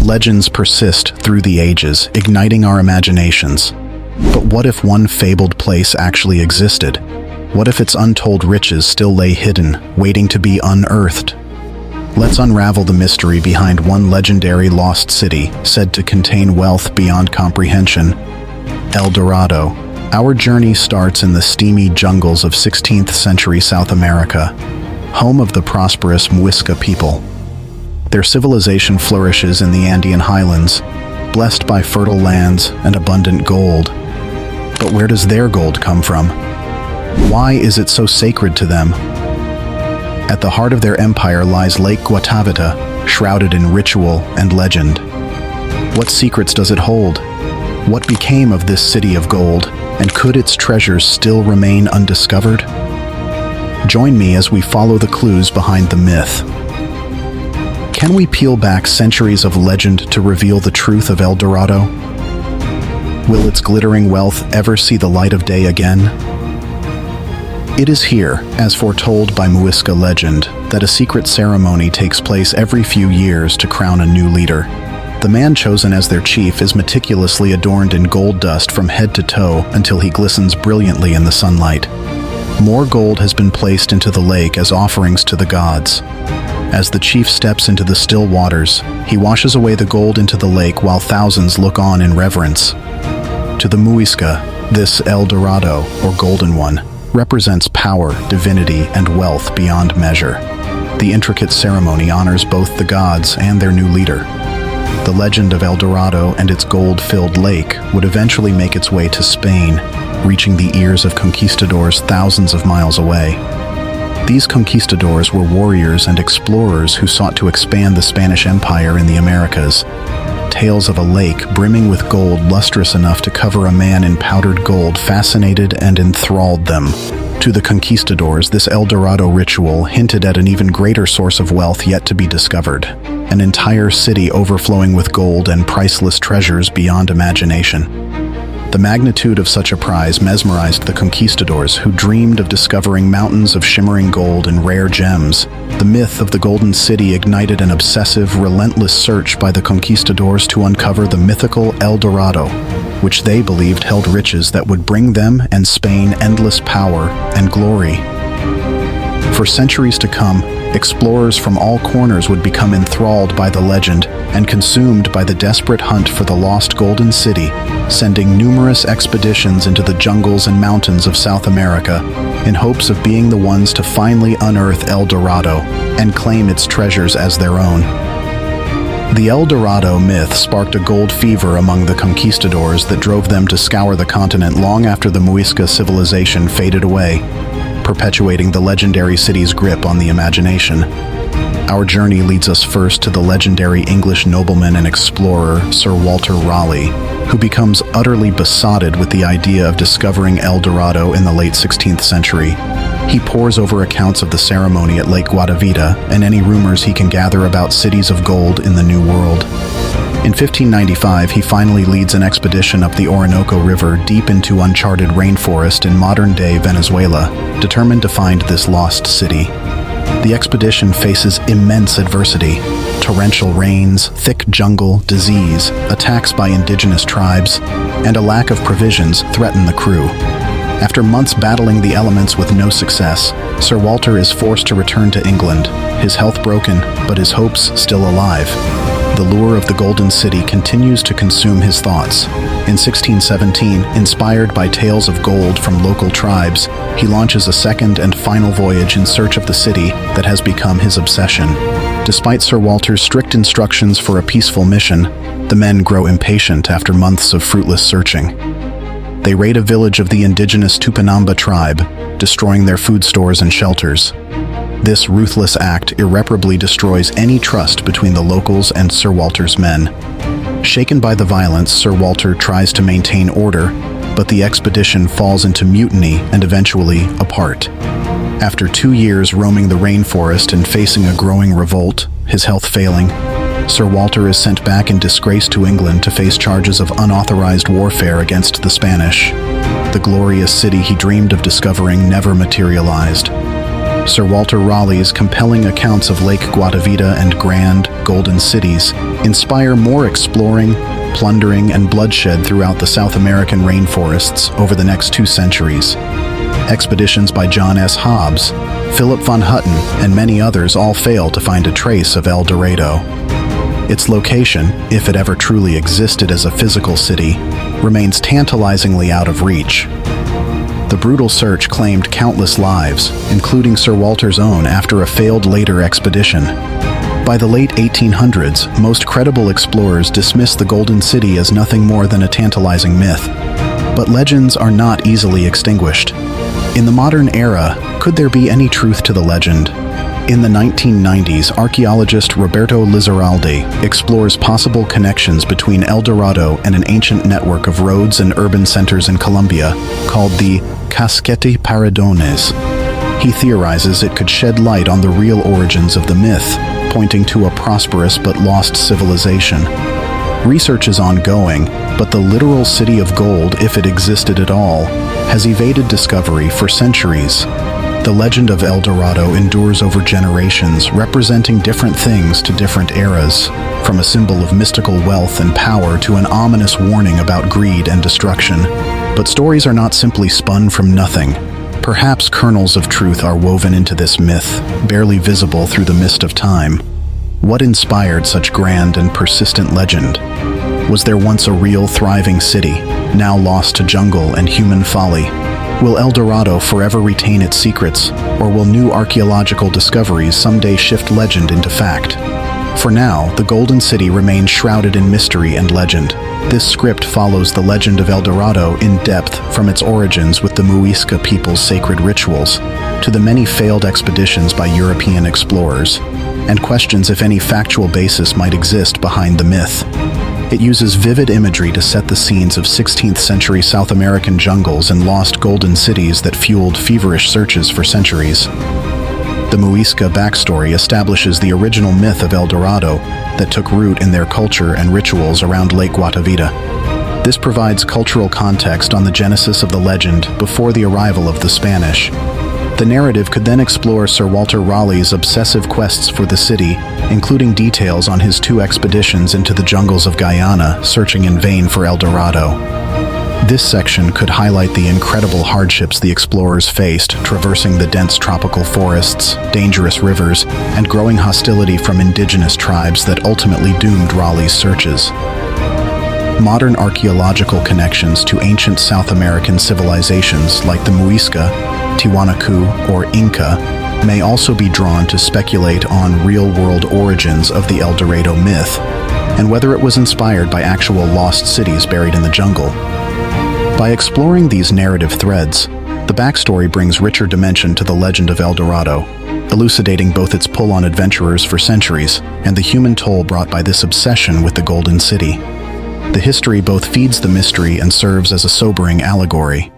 Legends persist through the ages, igniting our imaginations. But what if one fabled place actually existed? What if its untold riches still lay hidden, waiting to be unearthed? Let's unravel the mystery behind one legendary lost city said to contain wealth beyond comprehension. El Dorado. Our journey starts in the steamy jungles of 16th century South America, home of the prosperous Muisca people. Their civilization flourishes in the Andean highlands, blessed by fertile lands and abundant gold. But where does their gold come from? Why is it so sacred to them? At the heart of their empire lies Lake Guatavita, shrouded in ritual and legend. What secrets does it hold? What became of this city of gold, and could its treasures still remain undiscovered? Join me as we follow the clues behind the myth. Can we peel back centuries of legend to reveal the truth of El Dorado? Will its glittering wealth ever see the light of day again? It is here, as foretold by Muisca legend, that a secret ceremony takes place every few years to crown a new leader. The man chosen as their chief is meticulously adorned in gold dust from head to toe until he glistens brilliantly in the sunlight. More gold has been placed into the lake as offerings to the gods. As the chief steps into the still waters, he washes away the gold into the lake while thousands look on in reverence. To the Muisca, this El Dorado, or Golden One, represents power, divinity, and wealth beyond measure. The intricate ceremony honors both the gods and their new leader. The legend of El Dorado and its gold-filled lake would eventually make its way to Spain, reaching the ears of conquistadors thousands of miles away. These conquistadors were warriors and explorers who sought to expand the Spanish Empire in the Americas. Tales of a lake brimming with gold lustrous enough to cover a man in powdered gold fascinated and enthralled them. To the conquistadors, this El Dorado ritual hinted at an even greater source of wealth yet to be discovered, an entire city overflowing with gold and priceless treasures beyond imagination. The magnitude of such a prize mesmerized the conquistadors, who dreamed of discovering mountains of shimmering gold and rare gems. The myth of the Golden City ignited an obsessive, relentless search by the conquistadors to uncover the mythical El Dorado, which they believed held riches that would bring them and Spain endless power and glory. For centuries to come, explorers from all corners would become enthralled by the legend and consumed by the desperate hunt for the lost Golden City, sending numerous expeditions into the jungles and mountains of South America in hopes of being the ones to finally unearth El Dorado and claim its treasures as their own. The El Dorado myth sparked a gold fever among the conquistadors that drove them to scour the continent long after the Muisca civilization faded away, perpetuating the legendary city's grip on the imagination. Our journey leads us first to the legendary English nobleman and explorer Sir Walter Raleigh, who becomes utterly besotted with the idea of discovering El Dorado in the late 16th century. He pores over accounts of the ceremony at Lake Guatavita and any rumors he can gather about cities of gold in the New World. In 1595, he finally leads an expedition up the Orinoco River deep into uncharted rainforest in modern-day Venezuela, determined to find this lost city. The expedition faces immense adversity. Torrential rains, thick jungle, disease, attacks by indigenous tribes, and a lack of provisions threaten the crew. After months battling the elements with no success, Sir Walter is forced to return to England, his health broken, but his hopes still alive. The lure of the Golden City continues to consume his thoughts. In 1617, inspired by tales of gold from local tribes, he launches a second and final voyage in search of the city that has become his obsession. Despite Sir Walter's strict instructions for a peaceful mission, the men grow impatient after months of fruitless searching. They raid a village of the indigenous Tupinamba tribe, destroying their food stores and shelters. This ruthless act irreparably destroys any trust between the locals and Sir Walter's men. Shaken by the violence, Sir Walter tries to maintain order, but the expedition falls into mutiny and eventually apart. After 2 years roaming the rainforest and facing a growing revolt, his health failing, Sir Walter is sent back in disgrace to England to face charges of unauthorized warfare against the Spanish. The glorious city he dreamed of discovering never materialized. Sir Walter Raleigh's compelling accounts of Lake Guatavita and grand, golden cities inspire more exploring, plundering, and bloodshed throughout the South American rainforests over the next 2 centuries. Expeditions by John S. Hobbs, Philip von Hutten, and many others all fail to find a trace of El Dorado. Its location, if it ever truly existed as a physical city, remains tantalizingly out of reach. The brutal search claimed countless lives, including Sir Walter's own after a failed later expedition. By the late 1800s, most credible explorers dismissed the Golden City as nothing more than a tantalizing myth. But legends are not easily extinguished. In the modern era, could there be any truth to the legend? In the 1990s, archaeologist Roberto Lizarralde explores possible connections between El Dorado and an ancient network of roads and urban centers in Colombia called the Casquete Paradones. He theorizes it could shed light on the real origins of the myth, pointing to a prosperous but lost civilization. Research is ongoing, but the literal city of gold, if it existed at all, has evaded discovery for centuries. The legend of El Dorado endures over generations, representing different things to different eras, from a symbol of mystical wealth and power to an ominous warning about greed and destruction. But stories are not simply spun from nothing. Perhaps kernels of truth are woven into this myth, barely visible through the mist of time. What inspired such grand and persistent legend? Was there once a real, thriving city, now lost to jungle and human folly? Will El Dorado forever retain its secrets, or will new archaeological discoveries someday shift legend into fact? For now, the Golden City remains shrouded in mystery and legend. This script follows the legend of El Dorado in depth, from its origins with the Muisca people's sacred rituals to the many failed expeditions by European explorers, and questions if any factual basis might exist behind the myth. It uses vivid imagery to set the scenes of 16th century South American jungles and lost golden cities that fueled feverish searches for centuries. The Muisca backstory establishes the original myth of El Dorado that took root in their culture and rituals around Lake Guatavita. This provides cultural context on the genesis of the legend before the arrival of the Spanish. The narrative could then explore Sir Walter Raleigh's obsessive quests for the city, including details on his 2 expeditions into the jungles of Guyana, searching in vain for El Dorado. This section could highlight the incredible hardships the explorers faced, traversing the dense tropical forests, dangerous rivers, and growing hostility from indigenous tribes that ultimately doomed Raleigh's searches. Modern archaeological connections to ancient South American civilizations like the Muisca, Tiwanaku, or Inca may also be drawn to speculate on real-world origins of the El Dorado myth, and whether it was inspired by actual lost cities buried in the jungle. By exploring these narrative threads, the backstory brings richer dimension to the legend of El Dorado, elucidating both its pull on adventurers for centuries and the human toll brought by this obsession with the Golden City. The history both feeds the mystery and serves as a sobering allegory,